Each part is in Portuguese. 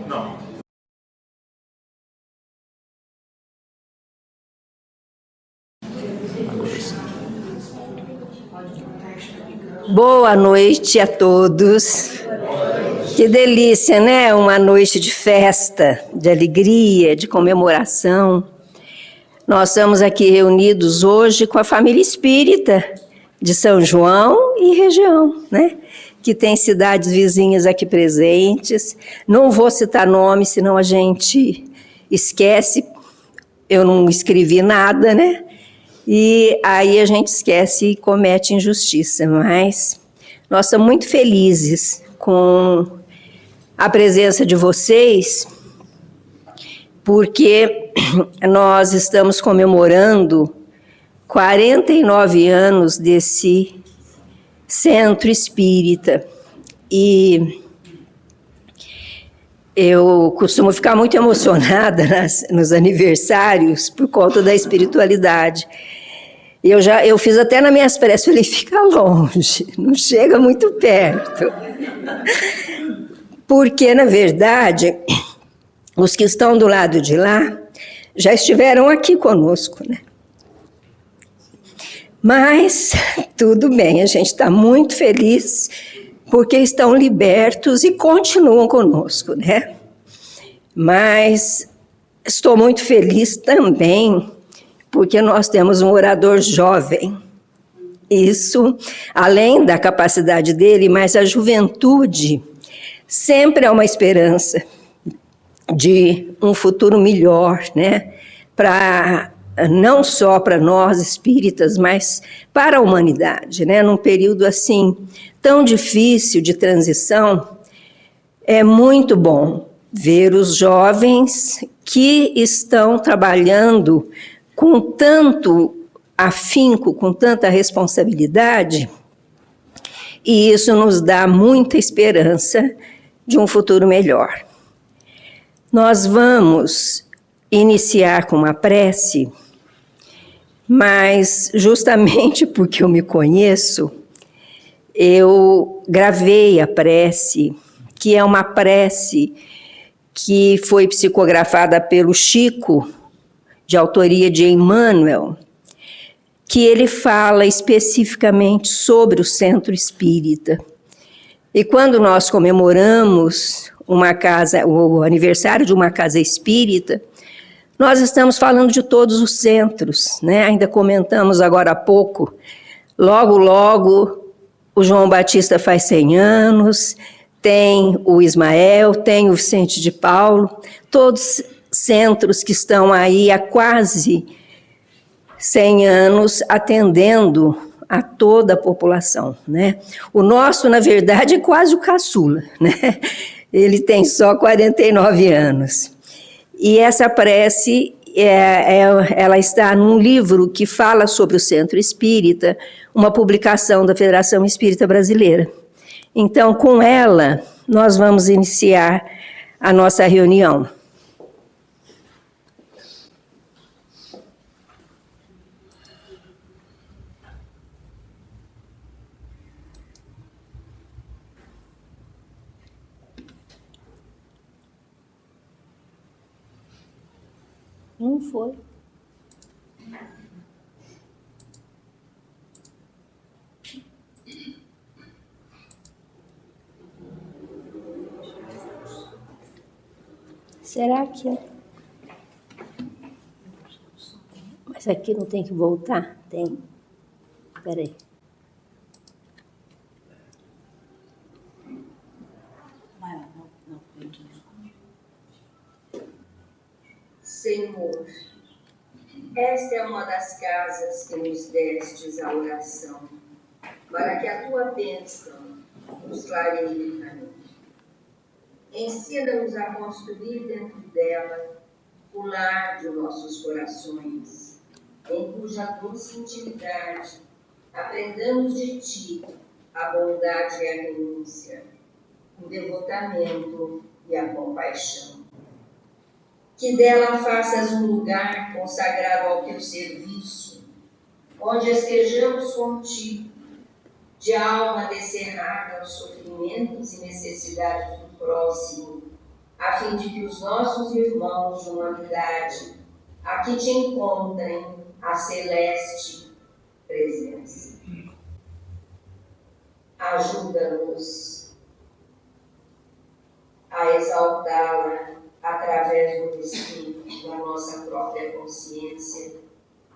Não. Boa noite a todos. Que delícia, né? Uma noite de festa, de alegria, de comemoração. Nós estamos aqui reunidos hoje com a família espírita de São João e região, né? Que tem cidades vizinhas aqui presentes. Não vou citar nomes, senão a gente esquece. Eu não escrevi nada, né? E aí a gente esquece e comete injustiça, mas nós estamos muito felizes com a presença de vocês, porque nós estamos comemorando 49 anos desse centro espírita. E eu costumo ficar muito emocionada nos aniversários por conta da espiritualidade. Eu fiz até nas minhas preces, falei, fica longe, não chega muito perto. Porque, na verdade, os que estão do lado de lá já estiveram aqui conosco, né? Mas, tudo bem, a gente está muito feliz porque estão libertos e continuam conosco, né? Mas estou muito feliz também porque nós temos um orador jovem. Isso, além da capacidade dele, mas a juventude sempre é uma esperança de um futuro melhor, né? Não só para nós espíritas, mas para a humanidade, né? Num período assim tão difícil de transição, é muito bom ver os jovens que estão trabalhando com tanto afinco, com tanta responsabilidade, e isso nos dá muita esperança de um futuro melhor. Nós vamos iniciar com uma prece, mas justamente porque eu me conheço, eu gravei a prece, que é uma prece que foi psicografada pelo Chico, de autoria de Emmanuel, que ele fala especificamente sobre o centro espírita. E quando nós comemoramos o aniversário de uma casa espírita, nós estamos falando de todos os centros, né? Ainda comentamos agora há pouco, logo, o João Batista faz 100 anos, tem o Ismael, tem o Vicente de Paulo, todos centros que estão aí há quase 100 anos atendendo a toda a população, né? O nosso, na verdade, é quase o caçula, né? Ele tem só 49 anos. E essa prece, ela está num livro que fala sobre o Centro Espírita, uma publicação da Federação Espírita Brasileira. Então, com ela, nós vamos iniciar a nossa reunião. Não foi. Será que é? Mas aqui não tem que voltar? Tem. Espera aí. Senhor, esta é uma das casas que nos destes a oração, para que a tua bênção nos clareie o caminho. Ensina-nos a construir dentro dela o lar de nossos corações, em cuja doce intimidade aprendamos de ti a bondade e a renúncia, o devotamento e a compaixão. Que dela faças um lugar consagrado ao teu serviço, onde estejamos contigo, de alma descerrada aos sofrimentos e necessidades do próximo, a fim de que os nossos irmãos de humanidade aqui te encontrem a celeste presença. Ajuda-nos a exaltá-la através do Espírito da nossa própria consciência,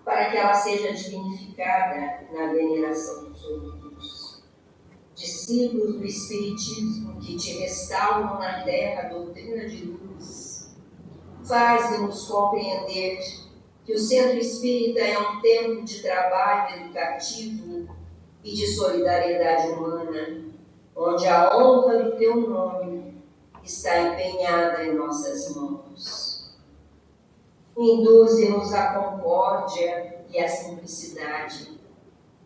para que ela seja dignificada na veneração dos outros. Discípulos do Espiritismo que te restauram na terra a doutrina de luz, faz-nos compreender que o Centro Espírita é um tempo de trabalho educativo e de solidariedade humana, onde a honra do teu nome está empenhada em nossas mãos. Induze-nos à concórdia e à simplicidade,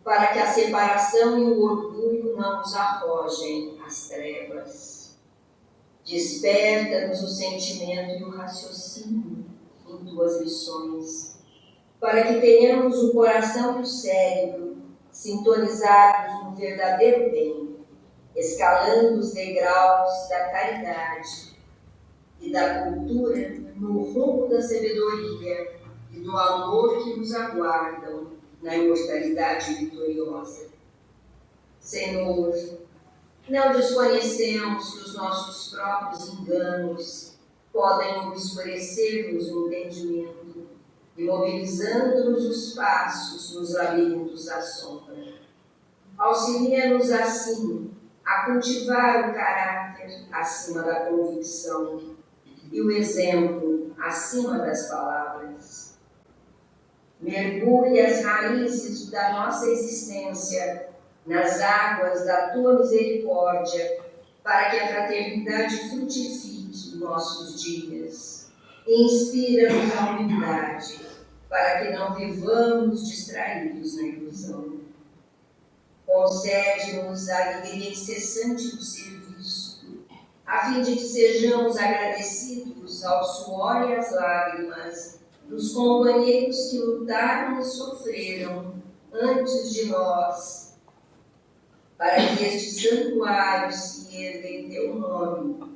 para que a separação e o orgulho não nos arrojem às trevas. Desperta-nos o sentimento e o raciocínio em tuas lições, para que tenhamos o coração e o cérebro sintonizados no verdadeiro bem, escalando os degraus da caridade e da cultura no rumo da sabedoria e do amor que nos aguardam na imortalidade vitoriosa. Senhor, não desconhecemos que os nossos próprios enganos podem obscurecer-nos o entendimento, imobilizando-nos os passos nos labirintos da sombra. Auxilia-nos assim a cultivar o caráter acima da convicção e o exemplo acima das palavras. Mergulhe as raízes da nossa existência nas águas da tua misericórdia, para que a fraternidade frutifique nossos dias. E inspira-nos a humildade, para que não vivamos distraídos na ilusão. Concede-nos a alegria incessante do serviço, a fim de que sejamos agradecidos ao suor e às lágrimas dos companheiros que lutaram e sofreram antes de nós, para que este santuário se erga em teu nome,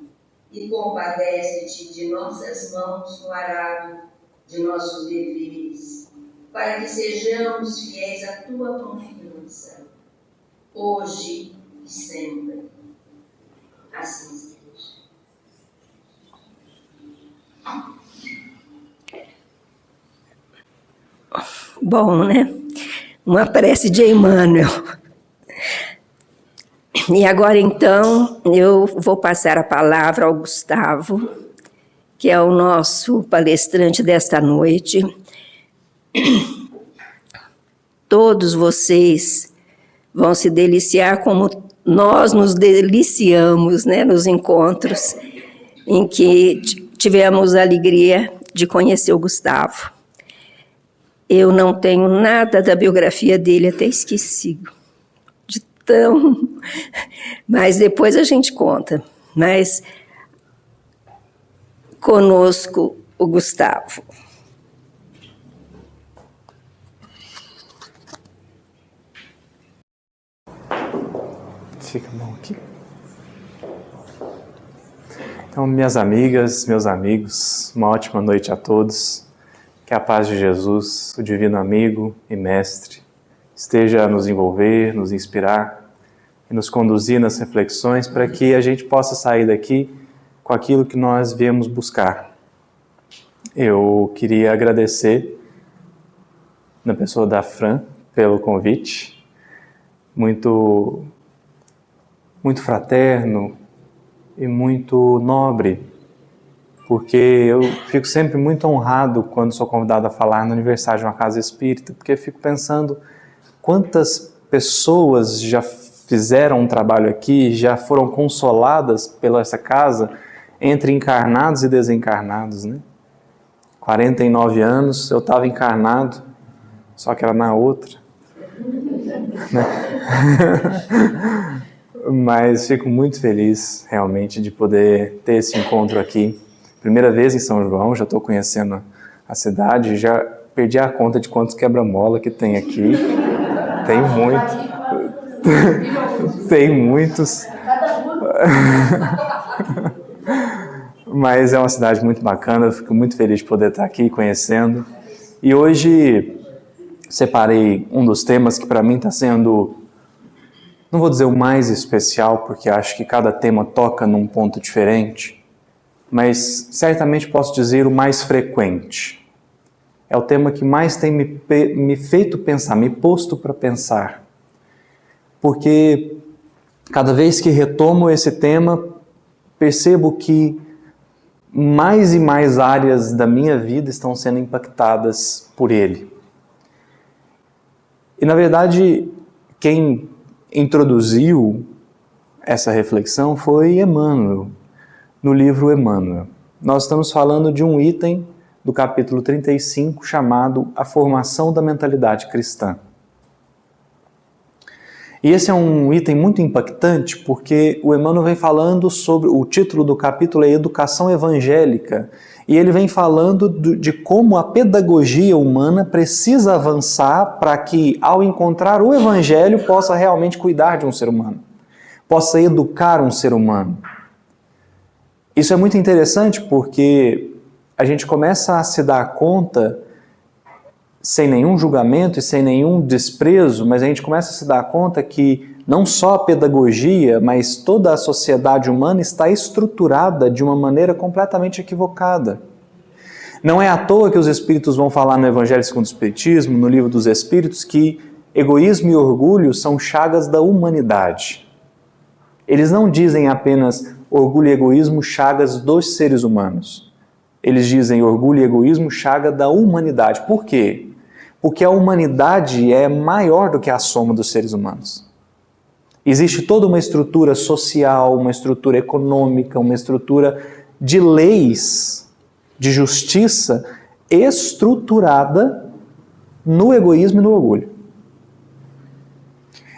e compadece-te de nossas mãos no arado de nossos deveres, para que sejamos fiéis à tua confiança, hoje e sempre. Assim seja. Bom, né? Uma prece de Emmanuel. E agora, então, eu vou passar a palavra ao Gustavo, que é o nosso palestrante desta noite. Todos vocês vão se deliciar como nós nos deliciamos, né, nos encontros em que tivemos a alegria de conhecer o Gustavo. Eu não tenho nada da biografia dele, até esqueci. Mas depois a gente conta. Mas conosco o Gustavo. Fica a mão aqui. Então, minhas amigas, meus amigos, uma ótima noite a todos. Que a paz de Jesus, o divino amigo e mestre, esteja a nos envolver, nos inspirar e nos conduzir nas reflexões para que a gente possa sair daqui com aquilo que nós viemos buscar. Eu queria agradecer, na pessoa da Fran, pelo convite, muito fraterno e muito nobre, porque eu fico sempre muito honrado quando sou convidado a falar no aniversário de uma casa espírita, porque eu fico pensando quantas pessoas já fizeram um trabalho aqui, já foram consoladas pela essa casa, entre encarnados e desencarnados, né? 49 anos, eu estava encarnado, só que era na outra. Né? Mas fico muito feliz, realmente, de poder ter esse encontro aqui. Primeira vez em São João, já estou conhecendo a cidade, já perdi a conta de quantos quebra-mola que tem aqui. Tem muito. Tem muitos. Mas é uma cidade muito bacana, eu fico muito feliz de poder estar aqui conhecendo. E hoje separei um dos temas que para mim está sendo, não vou dizer o mais especial, porque acho que cada tema toca num ponto diferente, mas certamente posso dizer o mais frequente. É o tema que mais tem me feito pensar, me posto para pensar. Porque cada vez que retomo esse tema, percebo que mais e mais áreas da minha vida estão sendo impactadas por ele. E, na verdade, quem introduziu essa reflexão foi Emmanuel, no livro Emmanuel. Nós estamos falando de um item do capítulo 35, chamado A Formação da Mentalidade Cristã. E esse é um item muito impactante porque o Emmanuel vem falando sobre, o título do capítulo é Educação Evangélica, e ele vem falando de como a pedagogia humana precisa avançar para que, ao encontrar o Evangelho, possa realmente cuidar de um ser humano, possa educar um ser humano. Isso é muito interessante porque a gente começa a se dar conta, sem nenhum julgamento e sem nenhum desprezo, mas a gente começa a se dar conta que não só a pedagogia, mas toda a sociedade humana está estruturada de uma maneira completamente equivocada. Não é à toa que os Espíritos vão falar no Evangelho segundo o Espiritismo, no Livro dos Espíritos, que egoísmo e orgulho são chagas da humanidade. Eles não dizem apenas orgulho e egoísmo, chagas dos seres humanos. Eles dizem orgulho e egoísmo, chaga da humanidade. Por quê? Porque a humanidade é maior do que a soma dos seres humanos. Existe toda uma estrutura social, uma estrutura econômica, uma estrutura de leis, de justiça, estruturada no egoísmo e no orgulho.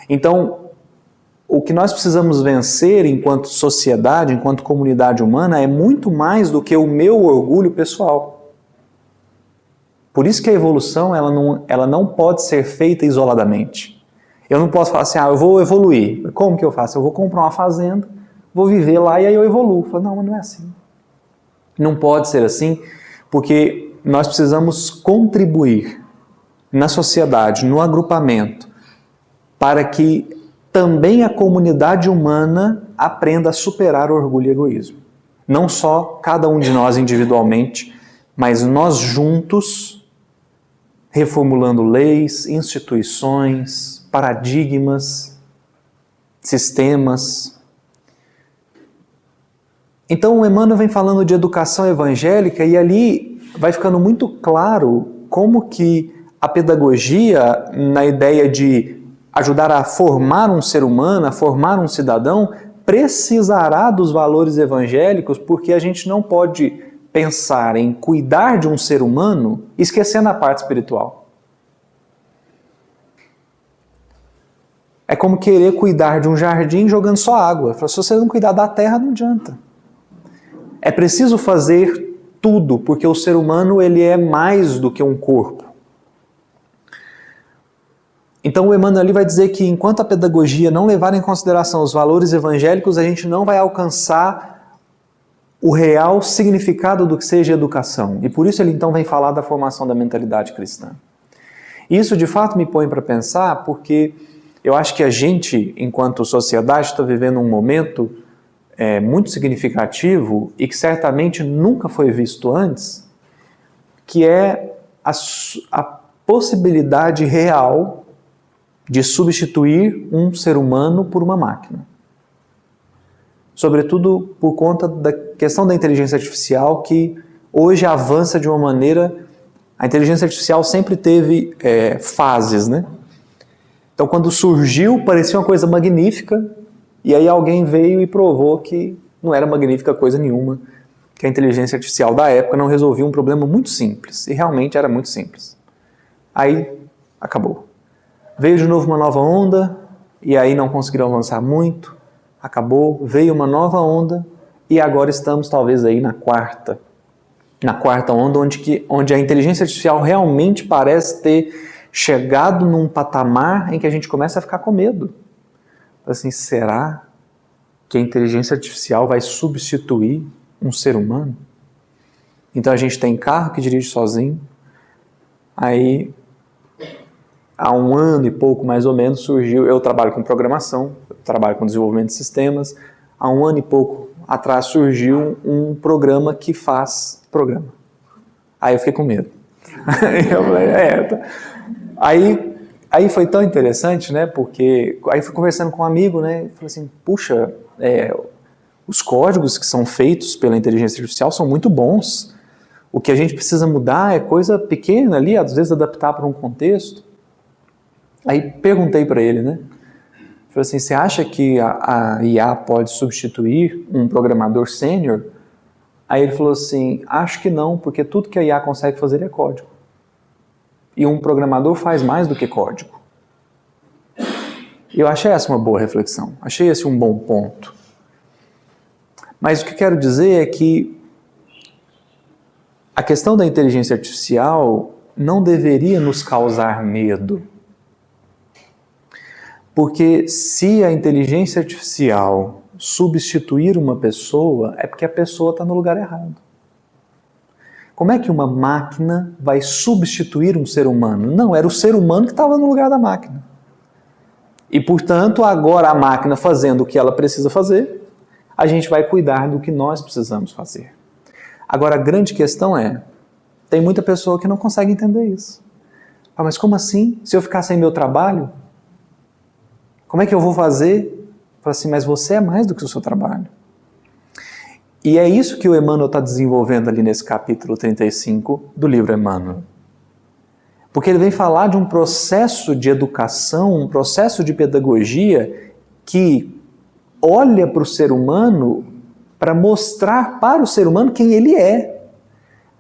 Então, o que nós precisamos vencer enquanto sociedade, enquanto comunidade humana, é muito mais do que o meu orgulho pessoal. Por isso que a evolução ela não pode ser feita isoladamente. Eu não posso falar assim, eu vou evoluir. Como que eu faço? Eu vou comprar uma fazenda, vou viver lá e aí eu evoluo. Eu falo, não, mas não é assim. Não pode ser assim, porque nós precisamos contribuir na sociedade, no agrupamento, para que também a comunidade humana aprenda a superar o orgulho e egoísmo. Não só cada um de nós individualmente, mas nós juntos, reformulando leis, instituições, paradigmas, sistemas. Então o Emmanuel vem falando de educação evangélica e ali vai ficando muito claro como que a pedagogia, na ideia de ajudar a formar um ser humano, a formar um cidadão, precisará dos valores evangélicos, porque a gente não pode pensar em cuidar de um ser humano esquecendo a parte espiritual. É como querer cuidar de um jardim jogando só água. Se você não cuidar da terra, não adianta. É preciso fazer tudo, porque o ser humano ele é mais do que um corpo. Então o Emmanuel ali vai dizer que enquanto a pedagogia não levar em consideração os valores evangélicos, a gente não vai alcançar o real significado do que seja educação. E por isso ele então vem falar da formação da mentalidade cristã. Isso de fato me põe para pensar, porque eu acho que a gente, enquanto sociedade, está vivendo um momento muito significativo e que certamente nunca foi visto antes, que é a possibilidade real de substituir um ser humano por uma máquina. Sobretudo por conta da questão da inteligência artificial, que hoje avança de uma maneira... A inteligência artificial sempre teve fases, né? Então, quando surgiu, parecia uma coisa magnífica, e aí alguém veio e provou que não era magnífica coisa nenhuma, que a inteligência artificial da época não resolvia um problema muito simples, e realmente era muito simples. Aí, acabou. Veio de novo uma nova onda, e aí não conseguiram avançar muito, acabou, veio uma nova onda, e agora estamos talvez aí na quarta onda, onde a inteligência artificial realmente parece ter chegado num patamar em que a gente começa a ficar com medo. Assim, será que a inteligência artificial vai substituir um ser humano? Então a gente tem carro que dirige sozinho, aí há 1 ano e pouco mais ou menos surgiu, eu trabalho com programação, eu trabalho com desenvolvimento de sistemas, há 1 ano e pouco atrás surgiu um programa que faz programa. Aí eu fiquei com medo. Aí eu falei, Aí foi tão interessante, né? Porque aí fui conversando com um amigo, né? E falei assim, puxa, os códigos que são feitos pela inteligência artificial são muito bons. O que a gente precisa mudar é coisa pequena ali, às vezes adaptar para um contexto. Aí perguntei para ele, né? Falei assim, você acha que a IA pode substituir um programador sênior? Aí ele falou assim, acho que não, porque tudo que a IA consegue fazer é código. E um programador faz mais do que código. Eu achei essa uma boa reflexão, achei esse um bom ponto. Mas o que eu quero dizer é que a questão da inteligência artificial não deveria nos causar medo. Porque se a inteligência artificial substituir uma pessoa, é porque a pessoa está no lugar errado. Como é que uma máquina vai substituir um ser humano? Não, era o ser humano que estava no lugar da máquina. E, portanto, agora a máquina fazendo o que ela precisa fazer, a gente vai cuidar do que nós precisamos fazer. Agora, a grande questão é, tem muita pessoa que não consegue entender isso. Ah, mas como assim? Se eu ficar sem meu trabalho, como é que eu vou fazer? Fala assim, mas você é mais do que o seu trabalho. E é isso que o Emmanuel está desenvolvendo ali nesse capítulo 35 do livro Emmanuel. Porque ele vem falar de um processo de educação, um processo de pedagogia que olha para o ser humano para mostrar para o ser humano quem ele é.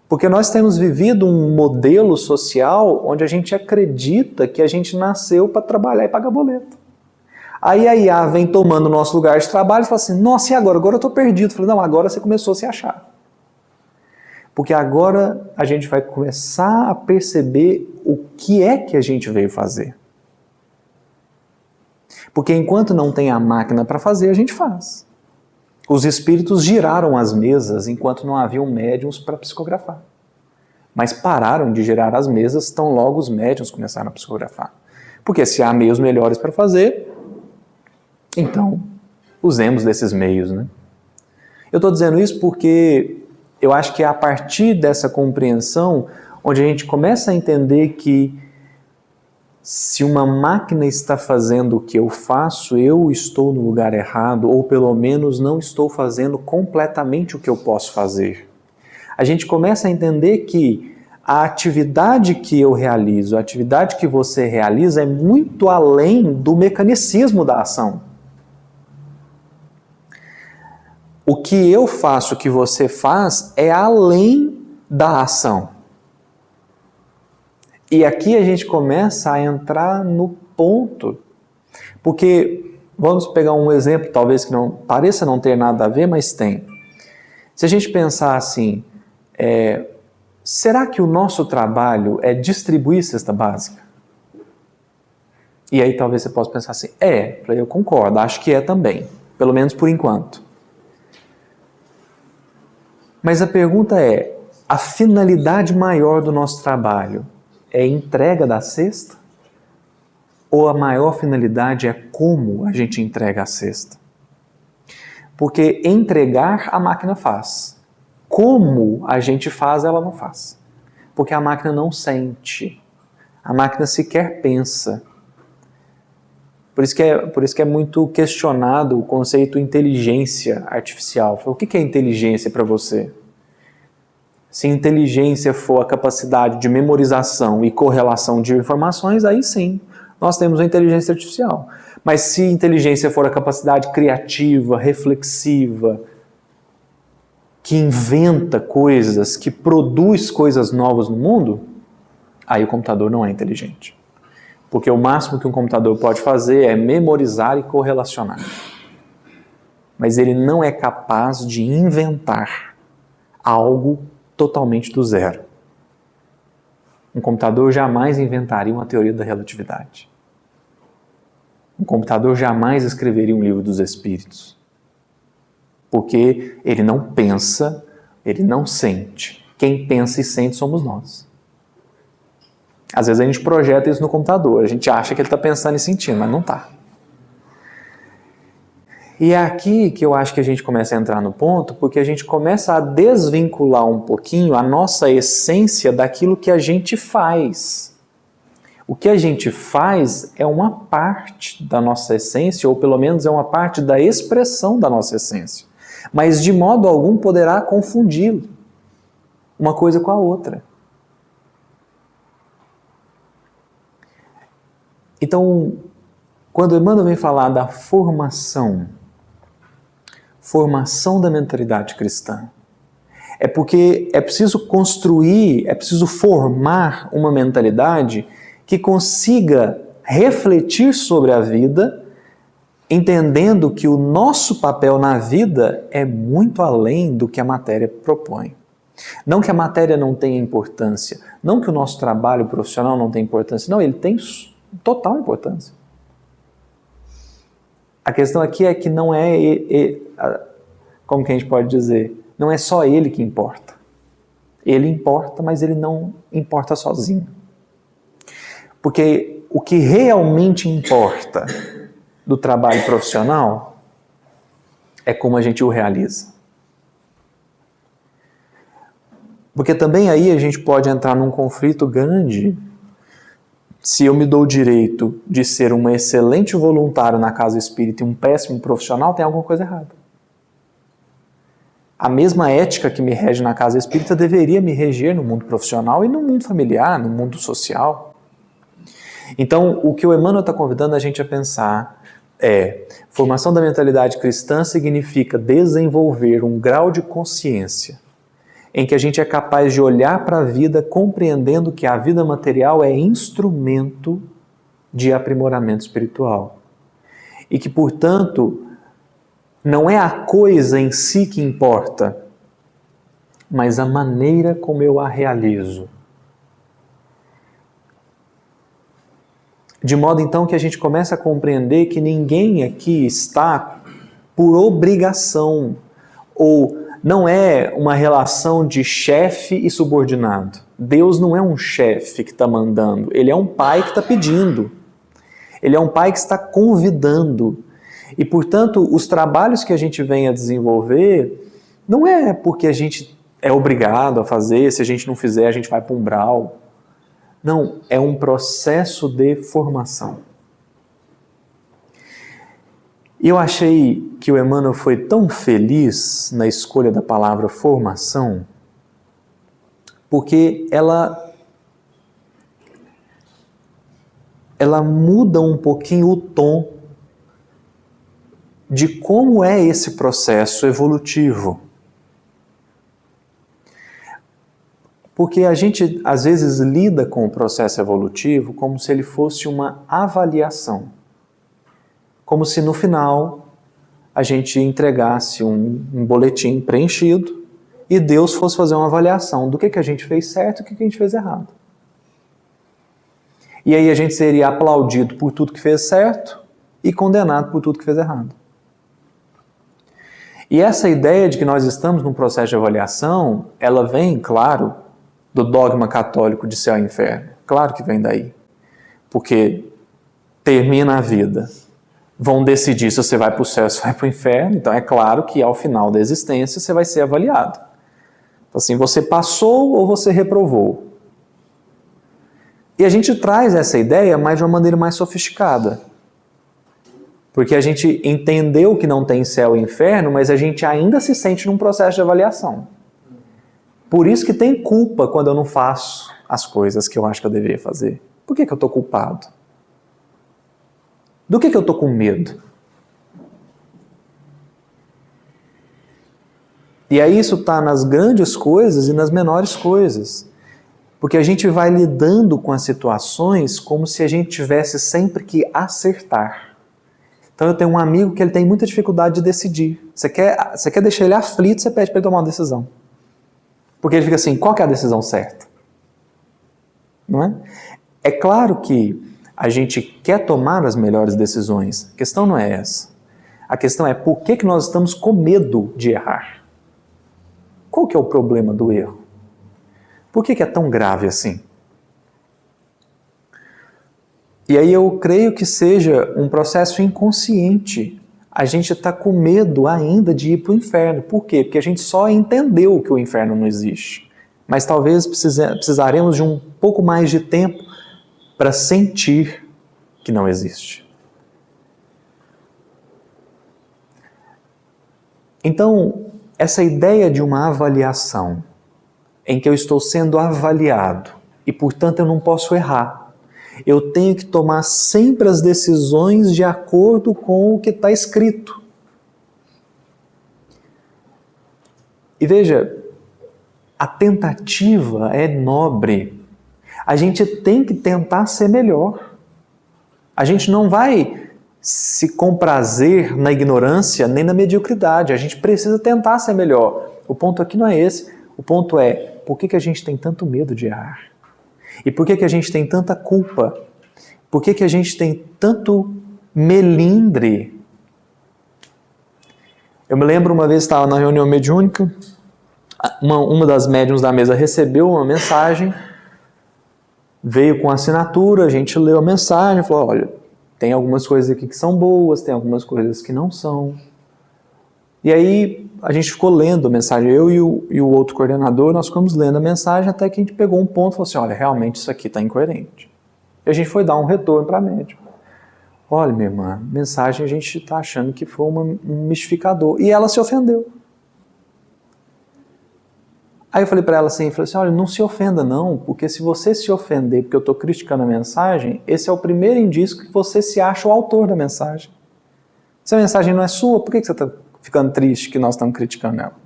Porque nós temos vivido um modelo social onde a gente acredita que a gente nasceu para trabalhar e pagar boleto. Aí a IA vem tomando o nosso lugar de trabalho e fala assim, nossa, e agora? Agora eu estou perdido. Eu falei, não, agora você começou a se achar. Porque agora a gente vai começar a perceber o que é que a gente veio fazer. Porque enquanto não tem a máquina para fazer, a gente faz. Os espíritos giraram as mesas enquanto não haviam médiuns para psicografar. Mas pararam de girar as mesas tão logo os médiuns começaram a psicografar. Porque se há meios melhores para fazer, então usemos desses meios, né? Eu estou dizendo isso porque eu acho que é a partir dessa compreensão onde a gente começa a entender que se uma máquina está fazendo o que eu faço, eu estou no lugar errado, ou pelo menos não estou fazendo completamente o que eu posso fazer. A gente começa a entender que a atividade que eu realizo, a atividade que você realiza é muito além do mecanicismo da ação. O que eu faço, o que você faz, é além da ação. E aqui a gente começa a entrar no ponto. Porque, vamos pegar um exemplo, talvez que não pareça não ter nada a ver, mas tem. Se a gente pensar assim, será que o nosso trabalho é distribuir cesta básica? E aí talvez você possa pensar assim, eu concordo, acho que é também, pelo menos por enquanto. Mas a pergunta é, a finalidade maior do nosso trabalho é a entrega da cesta? Ou a maior finalidade é como a gente entrega a cesta? Porque entregar a máquina faz. Como a gente faz, ela não faz. Porque a máquina não sente. A máquina sequer pensa. Por isso que é muito questionado o conceito inteligência artificial. O que é inteligência para você? Se inteligência for a capacidade de memorização e correlação de informações, aí sim, nós temos a inteligência artificial. Mas se inteligência for a capacidade criativa, reflexiva, que inventa coisas, que produz coisas novas no mundo, aí o computador não é inteligente. Porque o máximo que um computador pode fazer é memorizar e correlacionar. Mas ele não é capaz de inventar algo totalmente do zero. Um computador jamais inventaria uma teoria da relatividade. Um computador jamais escreveria um livro dos espíritos. porque ele não pensa, ele não sente. Quem pensa e sente somos nós. Às vezes a gente projeta isso no computador, a gente acha que ele está pensando e sentindo, mas não está. E é aqui que eu acho que a gente começa a entrar no ponto, porque a gente começa a desvincular um pouquinho a nossa essência daquilo que a gente faz. O que a gente faz é uma parte da nossa essência, ou pelo menos é uma parte da expressão da nossa essência. Mas de modo algum poderá confundi-lo uma coisa com a outra. Então, quando Emmanuel vem falar da formação da mentalidade cristã, é porque é preciso construir, é preciso formar uma mentalidade que consiga refletir sobre a vida, entendendo que o nosso papel na vida é muito além do que a matéria propõe. Não que a matéria não tenha importância, não que o nosso trabalho profissional não tenha importância, não, ele tem total importância. A questão aqui é que não é, como que a gente pode dizer, não é só ele que importa. Ele importa, mas ele não importa sozinho. Porque o que realmente importa do trabalho profissional é como a gente o realiza. Porque também aí a gente pode entrar num conflito grande. Se eu me dou o direito de ser um excelente voluntário na casa espírita e um péssimo profissional, tem alguma coisa errada. A mesma ética que me rege na casa espírita deveria me reger no mundo profissional e no mundo familiar, no mundo social. Então, o que o Emmanuel está convidando a gente a pensar é: formação da mentalidade cristã significa desenvolver um grau de consciência em que a gente é capaz de olhar para a vida compreendendo que a vida material é instrumento de aprimoramento espiritual. E que, portanto, não é a coisa em si que importa, mas a maneira como eu a realizo. De modo, então, que a gente começa a compreender que ninguém aqui está por obrigação, ou não é uma relação de chefe e subordinado. Deus não é um chefe que está mandando, Ele é um pai que está pedindo. Ele é um pai que está convidando. E, portanto, os trabalhos que a gente vem a desenvolver não é porque a gente é obrigado a fazer, se a gente não fizer, a gente vai para um umbral. Não, é um processo de formação. E eu achei que o Emmanuel foi tão feliz na escolha da palavra formação, porque ela muda um pouquinho o tom de como é esse processo evolutivo. Porque a gente, às vezes, lida com o processo evolutivo como se ele fosse uma avaliação. Como se no final a gente entregasse um boletim preenchido e Deus fosse fazer uma avaliação do que a gente fez certo e o que a gente fez errado. E aí a gente seria aplaudido por tudo que fez certo e condenado por tudo que fez errado. E essa ideia de que nós estamos num processo de avaliação, ela vem, claro, do dogma católico de céu e inferno. Claro que vem daí. Porque termina a vida. Vão decidir se você vai para o céu ou se vai para o inferno. Então é claro que ao final da existência você vai ser avaliado. Então, assim, você passou ou você reprovou. E a gente traz essa ideia mais de uma maneira mais sofisticada. Porque a gente entendeu que não tem céu e inferno, mas a gente ainda se sente num processo de avaliação. Por isso que tem culpa quando eu não faço as coisas que eu acho que eu deveria fazer. Por que eu estou culpado? Do que eu estou com medo? E aí isso está nas grandes coisas e nas menores coisas. Porque a gente vai lidando com as situações como se a gente tivesse sempre que acertar. Então eu tenho um amigo que ele tem muita dificuldade de decidir. Você quer deixar ele aflito, você pede para ele tomar uma decisão. Porque ele fica assim, qual que é a decisão certa? Não é? É claro que a gente quer tomar as melhores decisões. A questão não é essa. A questão é por que nós estamos com medo de errar? Qual que é o problema do erro? Por que é tão grave assim? E aí eu creio que seja um processo inconsciente. A gente está com medo ainda de ir para o inferno. Por quê? Porque a gente só entendeu que o inferno não existe. Mas talvez precisaremos de um pouco mais de tempo para sentir que não existe. Então, essa ideia de uma avaliação, em que eu estou sendo avaliado e, portanto, eu não posso errar. Eu tenho que tomar sempre as decisões de acordo com o que está escrito. E veja, a tentativa é nobre. A gente tem que tentar ser melhor. A gente não vai se comprazer na ignorância nem na mediocridade. A gente precisa tentar ser melhor. O ponto aqui não é esse. O ponto é, por que a gente tem tanto medo de errar? E por que a gente tem tanta culpa? Por que a gente tem tanto melindre? Eu me lembro uma vez, estava na reunião mediúnica, uma das médiuns da mesa recebeu uma mensagem, veio com assinatura, a gente leu a mensagem, falou, olha, tem algumas coisas aqui que são boas, tem algumas coisas que não são. E aí a gente ficou lendo a mensagem, eu e o outro coordenador, nós ficamos lendo a mensagem até que a gente pegou um ponto e falou assim, olha, realmente isso aqui está incoerente. E a gente foi dar um retorno para a médium. Olha, minha irmã, mensagem a gente está achando que foi um mistificador. E ela se ofendeu. Aí eu falei para ela assim, olha, não se ofenda não, porque se você se ofender porque eu estou criticando a mensagem, esse é o primeiro indício que você se acha o autor da mensagem. Se a mensagem não é sua, por que você está ficando triste que nós estamos criticando ela?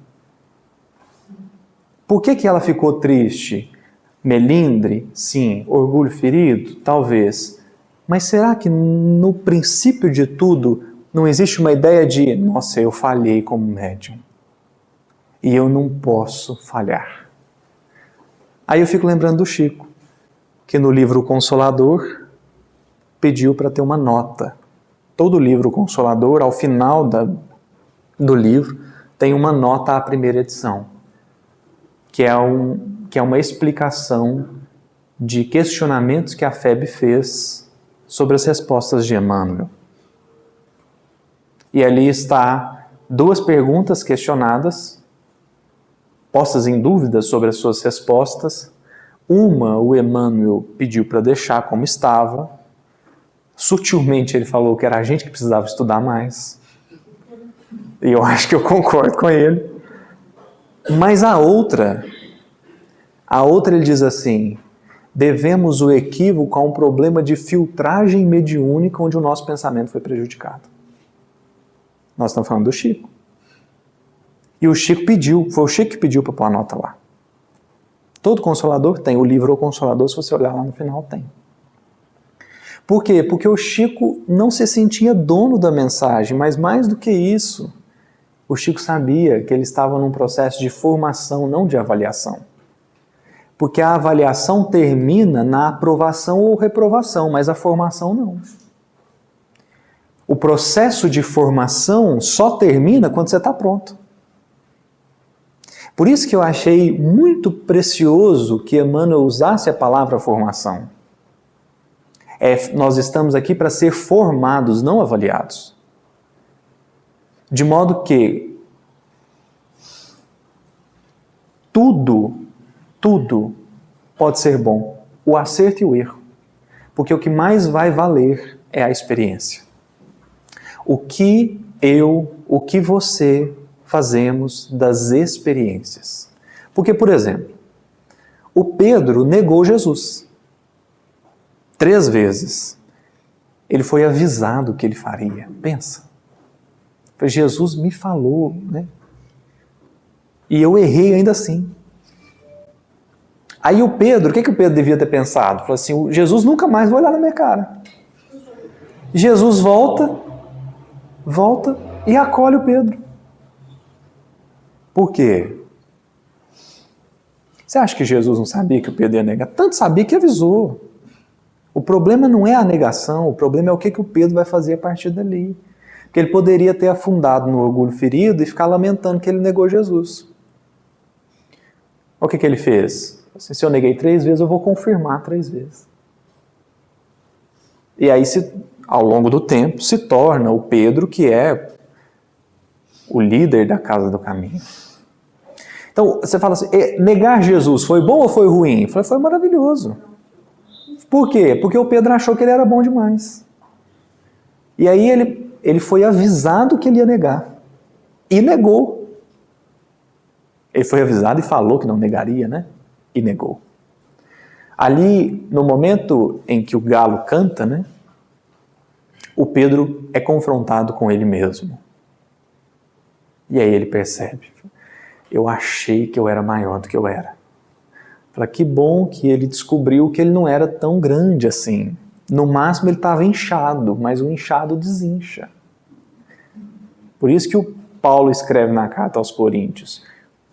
Por que ela ficou triste? Melindre? Sim. Orgulho ferido? Talvez. Mas será que no princípio de tudo não existe uma ideia de, nossa, eu falhei como médium e eu não posso falhar? Aí eu fico lembrando do Chico, que no livro Consolador pediu para ter uma nota. Todo livro Consolador, ao final do livro, tem uma nota à primeira edição, que é uma explicação de questionamentos que a FEB fez sobre as respostas de Emmanuel. E ali está 2 perguntas questionadas, postas em dúvida sobre as suas respostas. Uma, o Emmanuel pediu para deixar como estava. Sutilmente ele falou que era a gente que precisava estudar mais. E eu acho que eu concordo com ele. Mas a outra ele diz assim, devemos o equívoco a um problema de filtragem mediúnica onde o nosso pensamento foi prejudicado. Nós estamos falando do Chico. E o Chico pediu, foi o Chico que pediu para pôr a nota lá. Todo Consolador tem, o livro O Consolador, se você olhar lá no final, tem. Por quê? Porque o Chico não se sentia dono da mensagem, mas mais do que isso, o Chico sabia que ele estava num processo de formação, não de avaliação. Porque a avaliação termina na aprovação ou reprovação, mas a formação não. O processo de formação só termina quando você está pronto. Por isso que eu achei muito precioso que Emmanuel usasse a palavra formação. Nós estamos aqui para ser formados, não avaliados. De modo que tudo pode ser bom, o acerto e o erro. Porque o que mais vai valer é a experiência. O que você fazemos das experiências. Porque, por exemplo, o Pedro negou Jesus 3 vezes. Ele foi avisado que ele faria. Pensa. Jesus me falou, né? E eu errei ainda assim. Aí o Pedro, o que o Pedro devia ter pensado? Falou assim, Jesus nunca mais vai olhar na minha cara. Jesus volta e acolhe o Pedro. Por quê? Você acha que Jesus não sabia que o Pedro ia negar? Tanto sabia que avisou. O problema não é a negação, o problema é o que o Pedro vai fazer a partir dali. Porque ele poderia ter afundado no orgulho ferido e ficar lamentando que ele negou Jesus. O que ele fez? Assim, se eu neguei 3 vezes, eu vou confirmar 3 vezes. E aí, ao longo do tempo, se torna o Pedro, que é o líder da Casa do Caminho. Então, você fala assim, negar Jesus foi bom ou foi ruim? Eu falei, foi maravilhoso. Por quê? Porque o Pedro achou que ele era bom demais. E aí ele foi avisado que ele ia negar. E negou. Ele foi avisado e falou que não negaria, né? E negou. Ali, no momento em que o galo canta, né? O Pedro é confrontado com ele mesmo. E aí ele percebe. Eu achei que eu era maior do que eu era. Fala, que bom que ele descobriu que ele não era tão grande assim. No máximo ele estava inchado, mas o inchado desincha. Por isso que o Paulo escreve na carta aos Coríntios,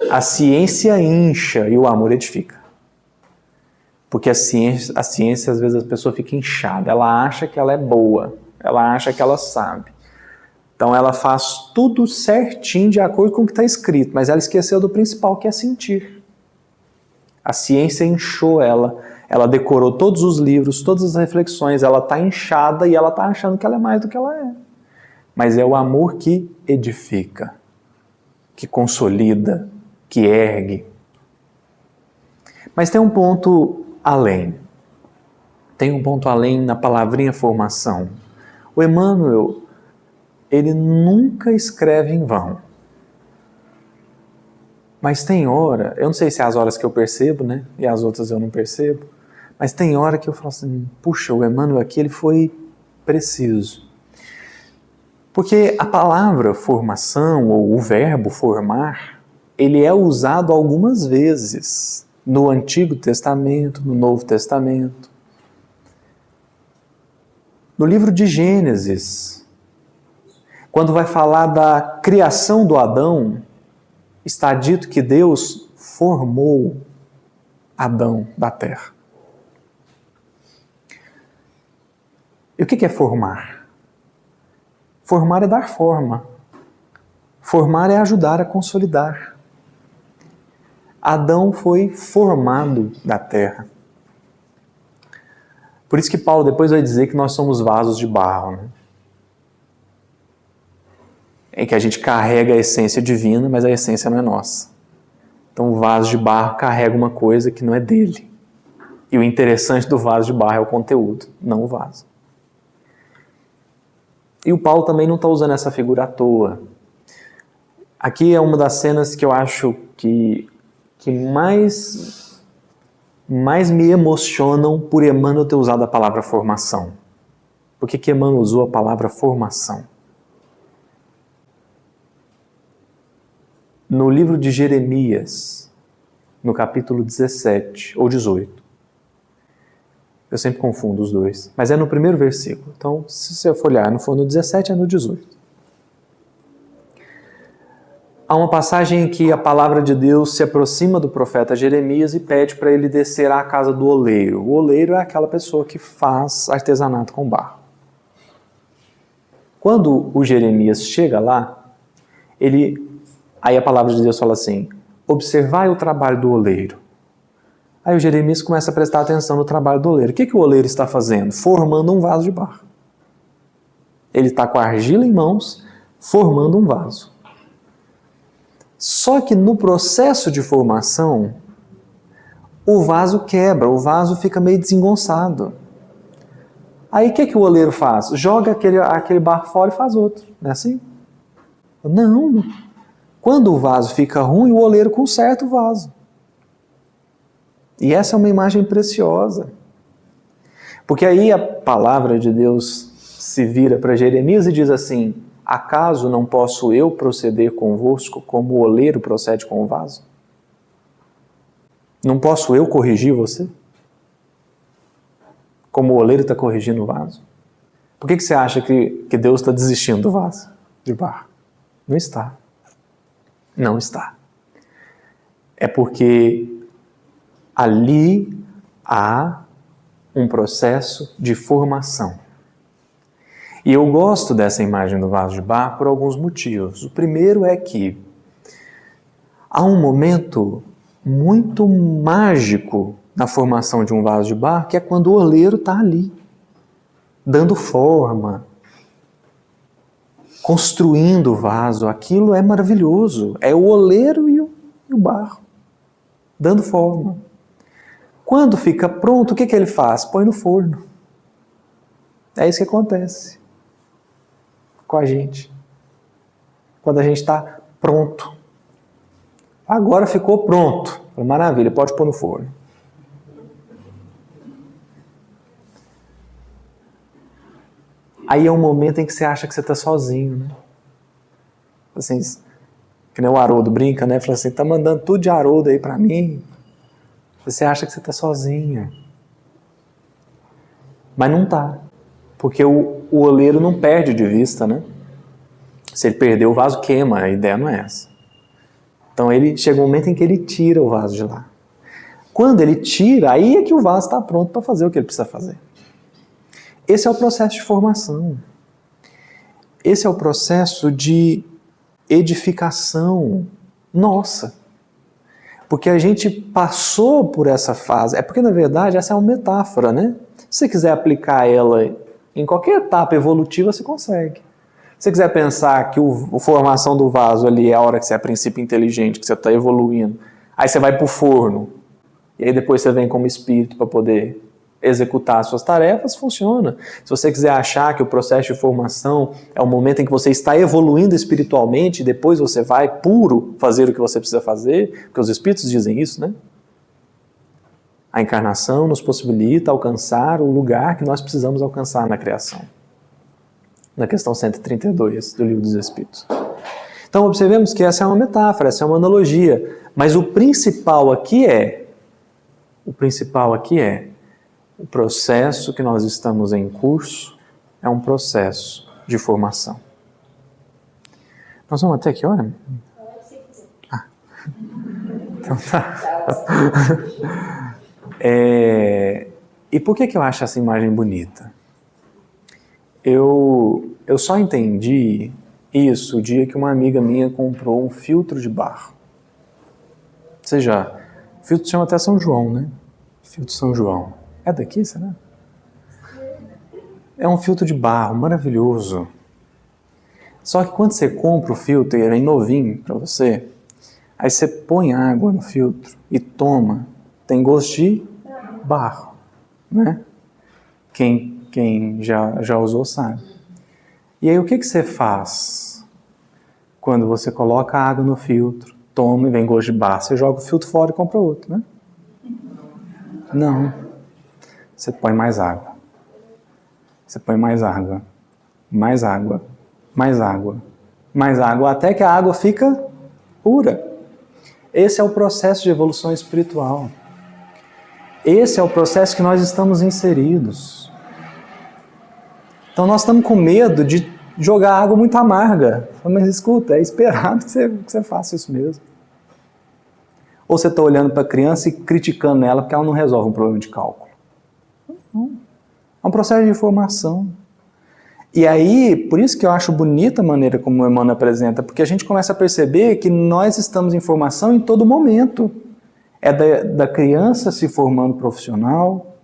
a ciência incha e o amor edifica. Porque a ciência às vezes a pessoa fica inchada, ela acha que ela é boa, ela acha que ela sabe. Então ela faz tudo certinho de acordo com o que está escrito, mas ela esqueceu do principal, que é sentir. A ciência inchou ela decorou todos os livros, todas as reflexões, ela está inchada e ela está achando que ela é mais do que ela é. Mas é o amor que edifica, que consolida, que ergue. Mas tem um ponto além. Tem um ponto além na palavrinha formação. O Emmanuel, ele nunca escreve em vão. Mas tem hora, eu não sei se é as horas que eu percebo, né? E as outras eu não percebo. Mas tem hora que eu falo assim, puxa, o Emmanuel aqui, ele foi preciso. Porque a palavra formação, ou o verbo formar, ele é usado algumas vezes no Antigo Testamento, no Novo Testamento. No livro de Gênesis, quando vai falar da criação do Adão, está dito que Deus formou Adão da terra. E o que é formar? Formar é dar forma. Formar é ajudar a consolidar. Adão foi formado da terra. Por isso que Paulo depois vai dizer que nós somos vasos de barro, né? Em que a gente carrega a essência divina, mas a essência não é nossa. Então o vaso de barro carrega uma coisa que não é dele. E o interessante do vaso de barro é o conteúdo, não o vaso. E o Paulo também não está usando essa figura à toa. Aqui é uma das cenas que eu acho que mais me emocionam por Emmanuel ter usado a palavra formação. Por que Emmanuel usou a palavra formação? No livro de Jeremias, no capítulo 17 ou 18, eu sempre confundo os dois, mas é no primeiro versículo. Então, se você for olhar, não for no 17, é no 18. Há uma passagem em que a palavra de Deus se aproxima do profeta Jeremias e pede para ele descer à casa do oleiro. O oleiro é aquela pessoa que faz artesanato com barro. Quando o Jeremias chega lá, aí a palavra de Deus fala assim, observai o trabalho do oleiro. Aí o Jeremias começa a prestar atenção no trabalho do oleiro. O que o oleiro está fazendo? Formando um vaso de barro. Ele está com a argila em mãos, formando um vaso. Só que no processo de formação, o vaso quebra, o vaso fica meio desengonçado. Aí o que o oleiro faz? Joga aquele barro fora e faz outro. Não é assim? Não. Quando o vaso fica ruim, o oleiro conserta o vaso. E essa é uma imagem preciosa. Porque aí a palavra de Deus se vira para Jeremias e diz assim, acaso não posso eu proceder convosco como o oleiro procede com o vaso? Não posso eu corrigir você? Como o oleiro está corrigindo o vaso? Por que você acha que Deus está desistindo do vaso de barro? Não está. Não está. É porque ali há um processo de formação. E eu gosto dessa imagem do vaso de barro por alguns motivos. O primeiro é que há um momento muito mágico na formação de um vaso de barro, que é quando o oleiro está ali, dando forma, construindo o vaso. Aquilo é maravilhoso. É o oleiro e o barro, dando forma. Quando fica pronto, o que ele faz? Põe no forno. É isso que acontece com a gente. Quando a gente está pronto. Agora ficou pronto. Maravilha, pode pôr no forno. Aí é um momento em que você acha que você está sozinho, né? Assim, que nem o Haroldo brinca, né? Fala assim, tá mandando tudo de Haroldo aí para mim. Você acha que você está sozinho. Mas não tá. Porque o oleiro não perde de vista, né? Se ele perder, o vaso queima. A ideia não é essa. Então chega um momento em que ele tira o vaso de lá. Quando ele tira, aí é que o vaso está pronto para fazer o que ele precisa fazer. Esse é o processo de formação. Esse é o processo de edificação nossa. Porque a gente passou por essa fase. É porque, na verdade, essa é uma metáfora, né? Se você quiser aplicar ela em qualquer etapa evolutiva, você consegue. Se você quiser pensar que a formação do vaso ali é a hora que você é princípio inteligente, que você está evoluindo, aí você vai para o forno, e aí depois você vem como espírito para poder executar as suas tarefas, funciona. Se você quiser achar que o processo de formação é o momento em que você está evoluindo espiritualmente e depois você vai puro fazer o que você precisa fazer, porque os espíritos dizem isso, né? A encarnação nos possibilita alcançar o lugar que nós precisamos alcançar na criação. Na questão 132 do Livro dos Espíritos. Então observemos que essa é uma metáfora, essa é uma analogia, mas o principal aqui é o processo que nós estamos em curso é um processo de formação. Nós vamos até que hora? Ah. Então tá. E por que eu acho essa imagem bonita? Eu só entendi isso o dia que uma amiga minha comprou um filtro de barro. Ou seja, o filtro chama até São João, né? Filtro São João. É daqui, será? É um filtro de barro maravilhoso. Só que quando você compra o filtro e ele vem novinho para você, aí você põe água no filtro e toma. Tem gosto de barro, né? Quem já usou sabe. E aí o que você faz quando você coloca a água no filtro, toma e vem gosto de barro? Você joga o filtro fora e compra outro, né? Não. Você põe mais água. Você põe mais água. Mais água. Mais água. Mais água. Até que a água fica pura. Esse é o processo de evolução espiritual. Esse é o processo que nós estamos inseridos. Então nós estamos com medo de jogar água muito amarga. Mas escuta, é esperado que você faça isso mesmo. Ou você está olhando para a criança e criticando ela porque ela não resolve um problema de cálculo. Não. É um processo de formação. E aí, por isso que eu acho bonita a maneira como o Emmanuel apresenta, porque a gente começa a perceber que nós estamos em formação em todo momento. É da criança se formando profissional,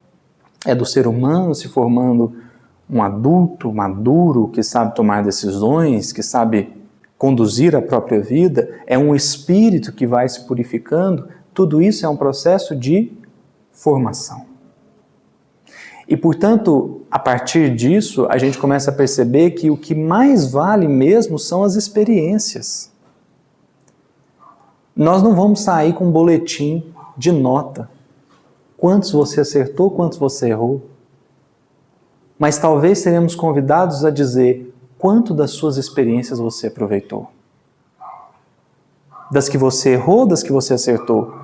é do ser humano se formando um adulto maduro que sabe tomar decisões, que sabe conduzir a própria vida, é um espírito que vai se purificando. Tudo isso é um processo de formação. E, portanto, a partir disso, a gente começa a perceber que o que mais vale mesmo são as experiências. Nós não vamos sair com um boletim de nota. Quantos você acertou, quantos você errou. Mas talvez seremos convidados a dizer quanto das suas experiências você aproveitou. Das que você errou, das que você acertou.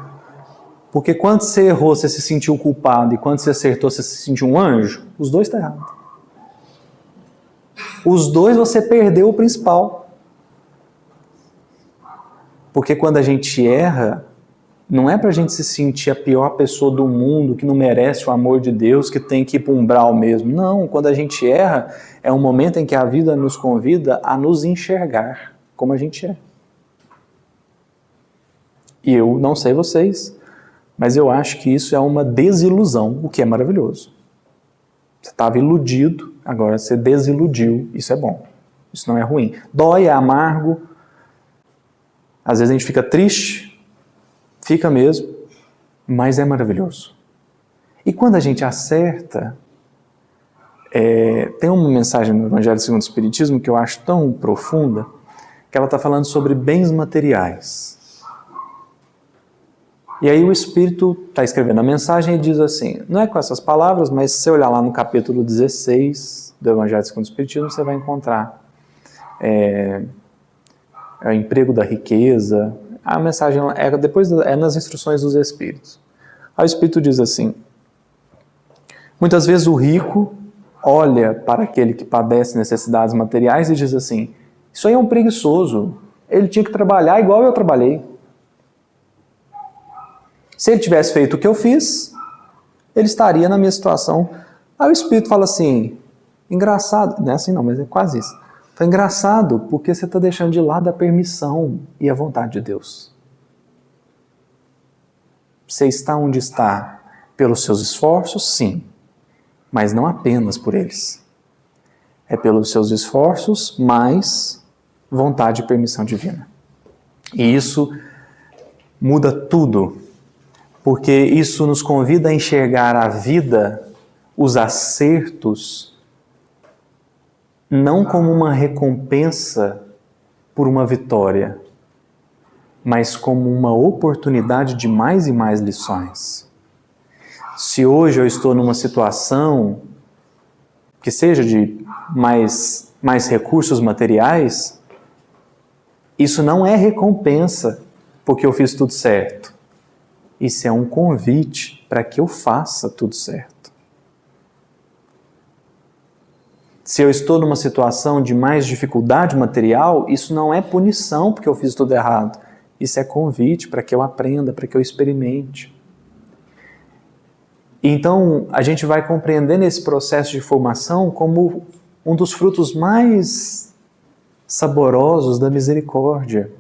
Porque quando você errou, você se sentiu culpado, e quando você acertou, você se sentiu um anjo, os dois estão errados. Os dois você perdeu o principal. Porque quando a gente erra, Não é para a gente se sentir a pior pessoa do mundo, que não merece o amor de Deus, que tem que ir para o umbral mesmo. Não, quando a gente erra, é um momento em que a vida nos convida a nos enxergar como a gente é. E eu não sei vocês, mas eu acho que isso é uma desilusão, o que é maravilhoso. Você estava iludido, agora você desiludiu, isso é bom. Isso não é ruim. Dói, é amargo, às vezes a gente fica triste, fica mesmo, mas é maravilhoso. E quando a gente acerta, tem uma mensagem no Evangelho segundo o Espiritismo que eu acho tão profunda, que ela está falando sobre bens materiais. E aí o Espírito está escrevendo a mensagem e diz assim, não é com essas palavras, mas se você olhar lá no capítulo 16 do Evangelho segundo o Espiritismo, você vai encontrar o emprego da riqueza. A mensagem é nas instruções dos Espíritos. Aí o Espírito diz assim, muitas vezes o rico olha para aquele que padece necessidades materiais e diz assim, isso aí é um preguiçoso, ele tinha que trabalhar igual eu trabalhei. Se ele tivesse feito o que eu fiz, ele estaria na minha situação. Aí o Espírito fala assim, engraçado, não é assim não, mas é quase isso. Foi engraçado porque você está deixando de lado a permissão e a vontade de Deus. Você está onde está pelos seus esforços, sim, mas não apenas por eles. É pelos seus esforços, mais vontade e permissão divina. E isso muda tudo, porque isso nos convida a enxergar a vida, os acertos, não como uma recompensa por uma vitória, mas como uma oportunidade de mais e mais lições. Se hoje eu estou numa situação que seja de mais recursos materiais, isso não é recompensa porque eu fiz tudo certo. Isso é um convite para que eu faça tudo certo. Se eu estou numa situação de mais dificuldade material, isso não é punição porque eu fiz tudo errado. Isso é convite para que eu aprenda, para que eu experimente. Então, a gente vai compreendendo esse processo de formação como um dos frutos mais saborosos da misericórdia.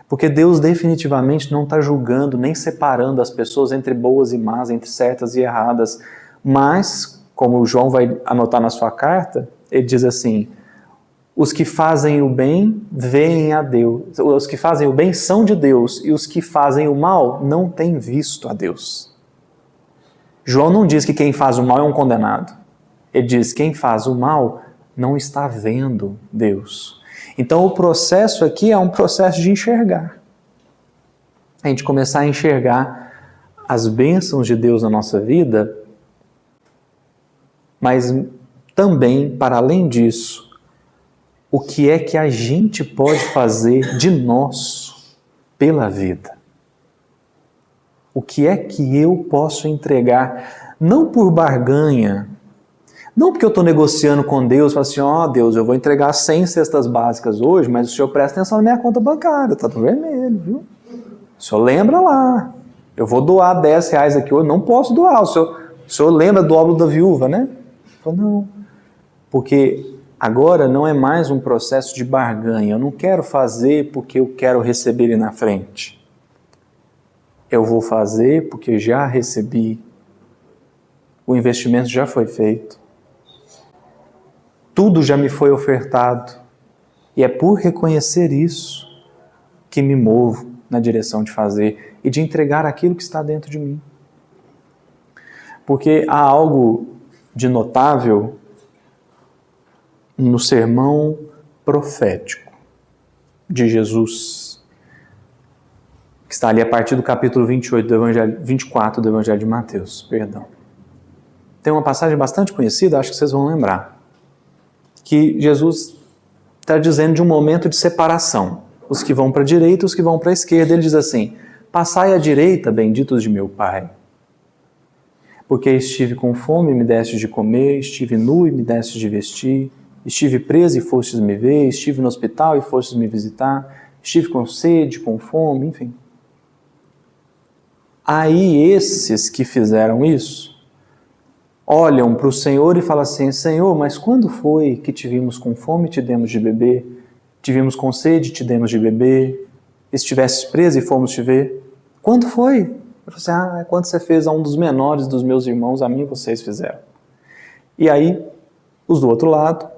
Porque Deus definitivamente não está julgando nem separando as pessoas entre boas e más, entre certas e erradas. Mas, como o João vai anotar na sua carta, ele diz assim, os que fazem o bem veem a Deus. Os que fazem o bem são de Deus e os que fazem o mal não têm visto a Deus. João não diz que quem faz o mal é um condenado. Ele diz que quem faz o mal não está vendo Deus. Então o processo aqui é um processo de enxergar. A gente começar a enxergar as bênçãos de Deus na nossa vida, mas também, para além disso, o que é que a gente pode fazer de nós pela vida. O que é que eu posso entregar, não por barganha, não porque eu estou negociando com Deus, falo assim, ó Deus, eu vou entregar 100 cestas básicas hoje, mas o Senhor presta atenção na minha conta bancária, está no vermelho, viu? O Senhor lembra lá, eu vou doar 10 reais aqui hoje, não posso doar, o Senhor lembra do óbolo da viúva, né? Eu falo, não, porque agora não é mais um processo de barganha, eu não quero fazer porque eu quero receber ele na frente. Eu vou fazer porque já recebi, o investimento já foi feito. Tudo já me foi ofertado e é por reconhecer isso que me movo na direção de fazer e de entregar aquilo que está dentro de mim. Porque há algo de notável no sermão profético de Jesus, que está ali a partir do capítulo 24 do Evangelho de Mateus, perdão. Tem uma passagem bastante conhecida, acho que vocês vão lembrar, que Jesus está dizendo de um momento de separação. Os que vão para a direita, os que vão para a esquerda. Ele diz assim, passai à direita, benditos de meu Pai, porque estive com fome e me destes de comer, estive nu e me destes de vestir, estive preso e fostes me ver, estive no hospital e fostes me visitar, estive com sede, com fome, enfim. Aí esses que fizeram isso olham para o Senhor e falam assim: Senhor, mas quando foi que te vimos com fome e te demos de beber? Te vimos com sede e te demos de beber? Estivesses preso e fomos te ver? Quando foi? Eu falei assim: quando você fez a um dos menores dos meus irmãos, a mim vocês fizeram. E aí, os do outro lado,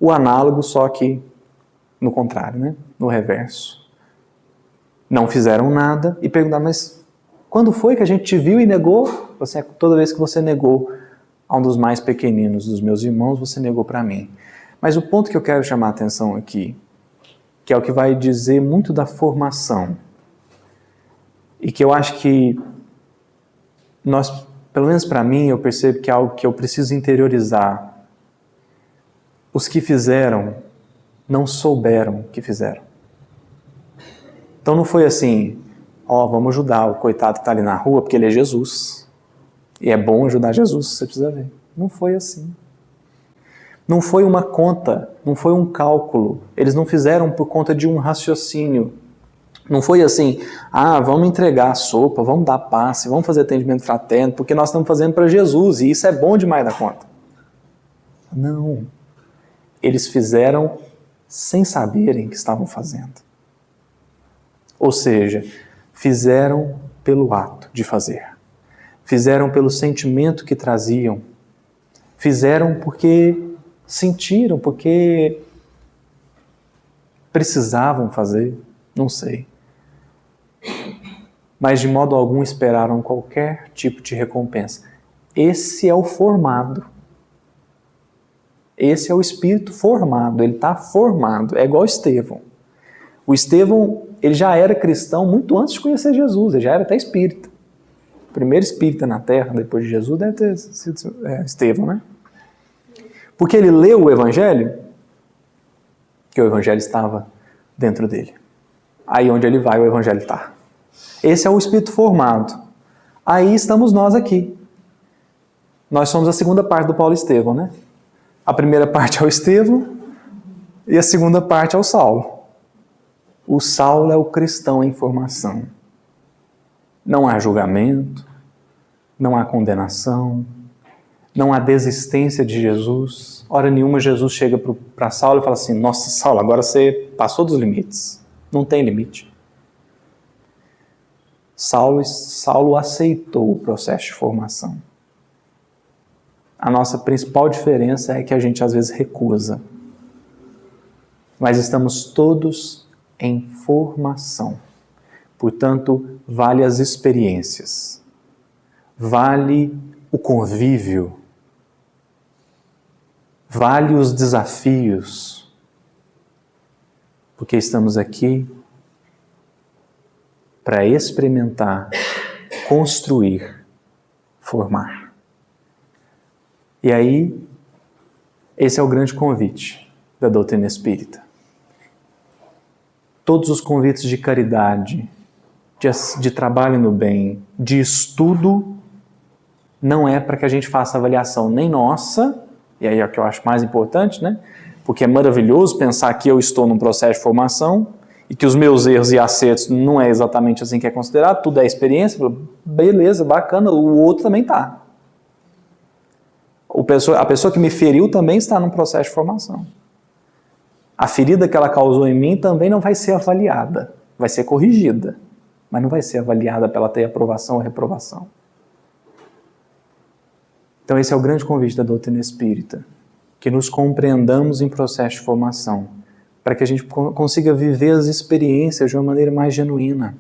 o análogo, só que no contrário, né? No reverso. Não fizeram nada e perguntaram: mas quando foi que a gente te viu e negou? Você, toda vez que você negou a um dos mais pequeninos dos meus irmãos, você negou para mim. Mas o ponto que eu quero chamar a atenção aqui, que é o que vai dizer muito da formação, e que eu acho que nós, pelo menos para mim, eu percebo que é algo que eu preciso interiorizar. Os que fizeram não souberam que fizeram. Então não foi assim: vamos ajudar o coitado que está ali na rua porque ele é Jesus. E é bom ajudar Jesus, você precisa ver. Não foi assim. Não foi uma conta, não foi um cálculo. Eles não fizeram por conta de um raciocínio. Não foi assim: vamos entregar a sopa, vamos dar passe, vamos fazer atendimento fraterno, porque nós estamos fazendo para Jesus e isso é bom demais da conta. Não. Eles fizeram sem saberem que estavam fazendo. Ou seja, fizeram pelo ato de fazer. Fizeram pelo sentimento que traziam. Fizeram porque sentiram, porque precisavam fazer, não sei. Mas de modo algum esperaram qualquer tipo de recompensa. Esse é o formado. Esse é o espírito formado, ele está formado, é igual Estevão. O Estevão, ele já era cristão muito antes de conhecer Jesus, ele já era até espírita. O primeiro espírita na Terra, depois de Jesus, deve ter sido Estevão, né? Porque ele leu o Evangelho, que o Evangelho estava dentro dele. Aí onde ele vai, o Evangelho está. Esse é o espírito formado. Aí estamos nós aqui. Nós somos a segunda parte do Paulo Estevão, né? A primeira parte é o Estevão e a segunda parte é o Saulo. O Saulo é o cristão em formação. Não há julgamento, não há condenação, não há desistência de Jesus. Hora nenhuma Jesus chega para Saulo e fala assim: nossa, Saulo, agora você passou dos limites. Não tem limite. Saulo aceitou o processo de formação. A nossa principal diferença é que a gente às vezes recusa. Mas estamos todos em formação. Portanto, vale as experiências. Vale o convívio. Vale os desafios. Porque estamos aqui para experimentar, construir, formar. E aí, esse é o grande convite da doutrina espírita. Todos os convites de caridade, de trabalho no bem, de estudo, não é para que a gente faça avaliação nem nossa, e aí é o que eu acho mais importante, né? Porque é maravilhoso pensar que eu estou num processo de formação e que os meus erros e acertos não é exatamente assim que é considerado, tudo é experiência, beleza, bacana, o outro também está. A pessoa que me feriu também está num processo de formação. A ferida que ela causou em mim também não vai ser avaliada, vai ser corrigida, mas não vai ser avaliada para ela ter aprovação ou reprovação. Então esse é o grande convite da doutrina espírita, que nos compreendamos em processo de formação, para que a gente consiga viver as experiências de uma maneira mais genuína.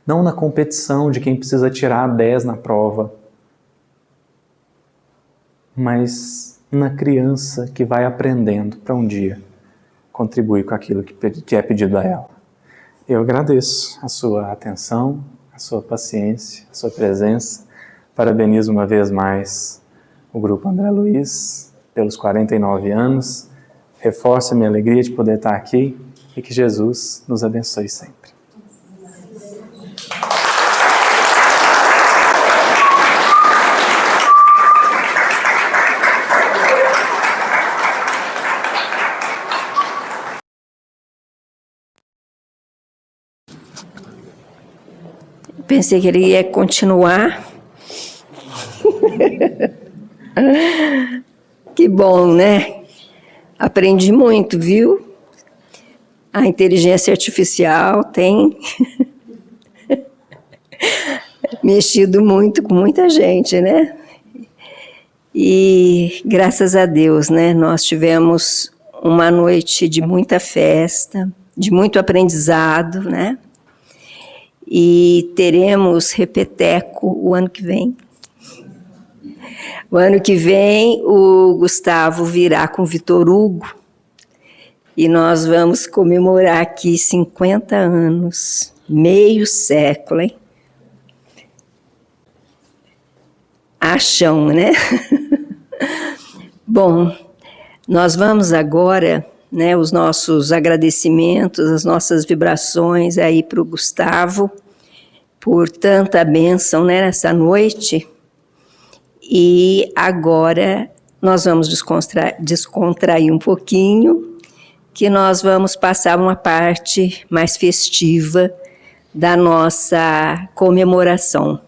Não na competição de quem precisa tirar 10 na prova, mas na criança que vai aprendendo para um dia contribuir com aquilo que é pedido a ela. Eu agradeço a sua atenção, a sua paciência, a sua presença. Parabenizo uma vez mais o Grupo André Luiz pelos 49 anos. Reforço a minha alegria de poder estar aqui e que Jesus nos abençoe sempre. pensei que ele ia continuar. Que bom, né? Aprendi muito, viu? A inteligência artificial tem mexido muito com muita gente, né? E graças a Deus, né? Nós tivemos uma noite de muita festa, de muito aprendizado, né? E teremos repeteco o ano que vem. O ano que vem, o Gustavo virá com o Vitor Hugo e nós vamos comemorar aqui 50 anos, meio século, hein? Acham, né? Bom, nós vamos agora, né, os nossos agradecimentos, as nossas vibrações aí para o Gustavo, por tanta bênção, né, nessa noite. E agora nós vamos descontrair um pouquinho, que nós vamos passar uma parte mais festiva da nossa comemoração.